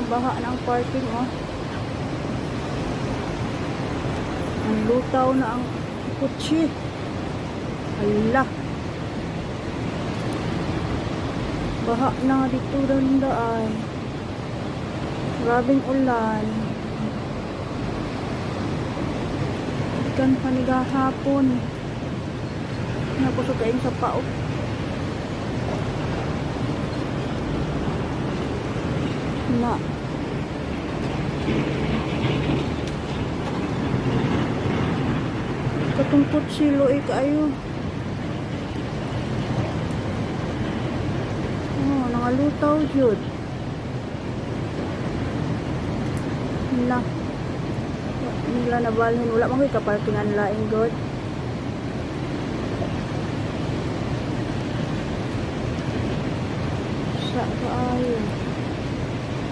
baha na ang parking, oh. Ang lutaw na ang kutsi. Hala. Baha na dito ng daan. Grabing ulan. Ikan panigahapon. Napusok kayo sa pao. Na. Katungkot silo kayo. Oh, nangalutaw jud. Na. Nila nabalhin wala man koy kaparkingan laing god. Sa kaayo.